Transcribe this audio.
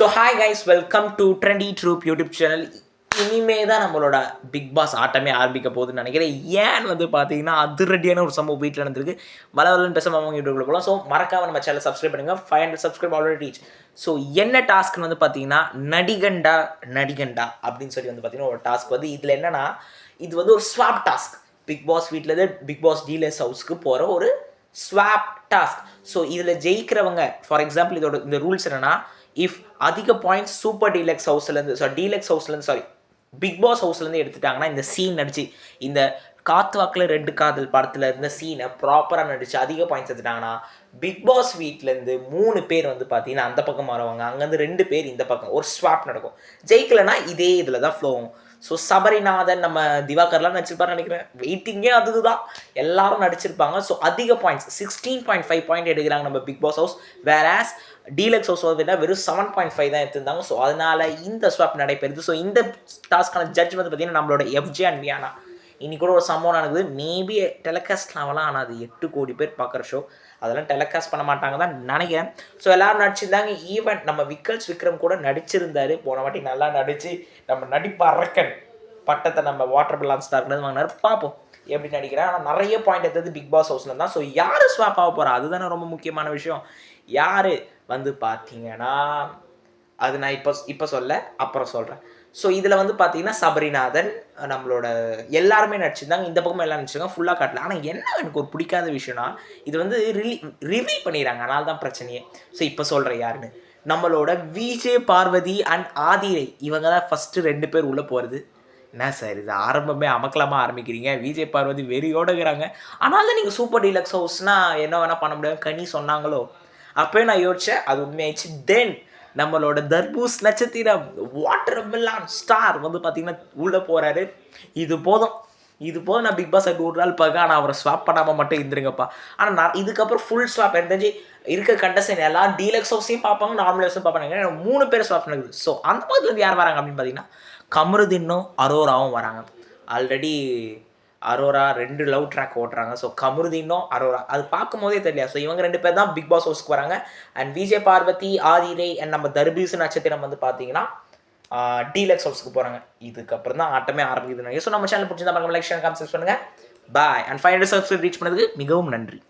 So hi guys, welcome to trendy troupe YouTube channel. இனிமே தான் நம்மளோட பிக் பாஸ் ஆட்டமே ஆரம்பிக்க போகுதுன்னு நினைக்கிறேன். ஏன் வந்து பார்த்தீங்கன்னா அதிரடியான ஒரு சம்பவம் வீட்டில் நடந்திருக்கு. வளவலன்னு பேச அவங்க யூடியூப்ல போகலாம். ஸோ மறக்காம நம்ம சேனல் சப்ஸ்கிரைப் பண்ணுங்கள். 500 சப்ஸ்கிரைப் ஆல்ரெடி ரீச். ஸோ என்ன டாஸ்க்னு வந்து பார்த்தீங்கன்னா நடிகண்டா அப்படின்னு சொல்லி வந்து பார்த்தீங்கன்னா ஒரு டாஸ்க் வந்து இதில் என்னன்னா, இது வந்து ஒரு ஸ்வாப் டாஸ்க். பிக் பாஸ் வீட்டில் பிக் பாஸ் டீலர்ஸ் ஹவுஸ்க்கு போகிற ஒரு ஸ்வாப் டாஸ்க். ஸோ இதில் ஜெயிக்கிறவங்க, ஃபார் எக்ஸாம்பிள் இதோட இந்த ரூல்ஸ் என்னன்னா, இஃப் அதிக பாயிண்ட்ஸ் சூப்பர் டீலக்ஸ் ஹவுஸ்லேருந்து சாரி பிக் பாஸ் ஹவுஸ்லேருந்து எடுத்துட்டாங்கன்னா, இந்த சீன் நடிச்சு இந்த காத்து வாக்கில் 2 காதல் படத்தில் இருந்த சீனை ப்ராப்பராக நடிச்சு அதிக பாயிண்ட்ஸ் எடுத்துட்டாங்கன்னா, பிக் பாஸ் வீட்டிலேருந்து 3 பேர் வந்து பார்த்தீங்கன்னா அந்த பக்கம் மாறுவாங்க. அங்கேருந்து 2 பேர் இந்த பக்கம் ஒரு ஸ்வாப் நடக்கும். ஜெயிக்கலைன்னா இதே இதில் தான் ஃப்ளோ ஆகும். ஸோ சபரிநாதன், நம்ம திவாகர்லாம் நடிச்சிருப்பாருன்னு நினைக்கிறேன். வெயிட்டிங்கே அதுதான், எல்லாரும் நடிச்சிருப்பாங்க. ஸோ அதிக பாயிண்ட்ஸ் 16.5 பாயிண்ட் எடுக்கிறாங்க நம்ம big pass house. வேறாஸ் deluxe house வந்து வெறும் 7.5 தான் எடுத்திருந்தாங்க. ஸோ அதனால இந்த ஸ்வாப் நடைபெறுது. ஸோ இந்த டாஸ்க்கான ஜட்ஜ் வந்து பார்த்தீங்கன்னா நம்மளோட எஃப்ஜே அண்ட் வியானா. இன்னைக்கு கூட ஒரு சம்பவம் நடக்குது. மேபி டெலிகாஸ்ட் ஆகலாம், ஆனால் அது 8 கோடி பேர் பார்க்குற ஷோ, அதெல்லாம் டெலிகாஸ்ட் பண்ண மாட்டாங்க தான் நினைக்கிறேன். ஸோ எல்லோரும் நடிச்சிருந்தாங்க. ஈவன் நம்ம விக்ரம் கூட நடிச்சிருந்தாரு. போன வாட்டி நல்லா நடிச்சு நம்ம நடிப்பு அரக்கன் பட்டத்தை நம்ம வாட்டர் பலான் ஸ்டார்க்னு வாங்கினார். பார்ப்போம் எப்படி நடிக்கிறேன். ஆனால் நிறைய பாயிண்ட் எடுத்தது பிக் பாஸ் ஹவுஸில் தான். ஸோ யார் ஸ்வாப் ஆக போகிறா, அதுதானே ரொம்ப முக்கியமான விஷயம். யார் வந்து பார்த்தீங்கன்னா, அது நான் இப்போ சொல்ல, அப்புறம் சொல்கிறேன். ஸோ இதில் வந்து பார்த்தீங்கன்னா சபரிநாதன், நம்மளோட எல்லாருமே நடிச்சிருந்தாங்க. இந்த பக்கமும் எல்லாம் நடிச்சிருக்காங்க, ஃபுல்லாக காட்டல. ஆனால் என்ன எனக்கு ஒரு பிடிக்காத விஷயம்னா, இது வந்து ரிவீல் பண்ணிடுறாங்க. அதனால தான் பிரச்சனையே. ஸோ இப்போ சொல்கிறேன் யாருன்னு. நம்மளோட விஜய் பார்வதி அண்ட் ஆதிரை, இவங்க தான் ஃபஸ்ட்டு 2 பேர் உள்ளே போகிறது. என்ன சார் இது ஆரம்பமே அமக்கலமாக ஆரம்பிக்கிறீங்க. விஜய் பார்வதி வெறியோடுகிறாங்க. ஆனாலும் நீங்கள் சூப்பர் டீலக்ஸ் ஹவுஸ்னால் என்ன வேணால் பண்ண முடியாது கனி சொன்னாங்களோ. அப்போயே நான் யோசித்தேன், அது உண்மையாயிடுச்சு. தென் நம்மளோட தர்பூஸ் நட்சத்திரம் வாட்டர் மெலான் ஸ்டார் வந்து பார்த்தீங்கன்னா உள்ளே போகிறாரு. இது போதும் நான் பிக் பாஸ் 100 நாள் பார்க்க. ஆனால் அவரை ஸ்வாப் பண்ணாமல் மட்டும் இருந்துருங்கப்பா. ஆனால் நான் இதுக்கப்புறம் ஃபுல் ஸ்வாப் தெரிஞ்சு இருக்க கண்டஸ்டன் எல்லாம் டீலக்ஸ் ஹவுஸையும் பார்ப்பாங்க, நார்மல் ஹவுஸையும் பார்ப்பாங்க. 3 பேர் ஸ்வாப் நடக்குது. ஸோ அந்த பக்கத்துலேருந்து யார் வராங்க அப்படின்னு பார்த்தீங்கன்னா, கமருதீனும் அரோராவும் வராங்க. ஆல்ரெடி அரோரா 2 லவ் ட்ராக் ஓட்டுறாங்க. ஸோ கமருதீனும் அரோரா அது பார்க்கும் போதே தெரியல. ஸோ இவங்க 2 பேர் தான் பிக் பாஸ் ஹவுஸ்க்கு வராங்க. அண்ட் விஜய் பார்வதி, ஆதிரை அண்ட் நம்ம தர்பூஸ் நட்சத்திரம் வந்து பார்த்தீங்கன்னா டீலக்ஸ் ஹவுஸ்க்கு போகிறாங்க. இதுக்கப்புறம் தான் ஆட்டமே ஆரம்பிக்குதுன்னு. ஸோ நம்ம சேனல் பிடிச்சிருந்தா லைக் ஷேர் கமெண்ட் பண்ணுங்கள். பாய். அண்ட் 500 சப்ஸ்கிரைப் ரீச் பண்ணதுக்கு மிகவும் நன்றி.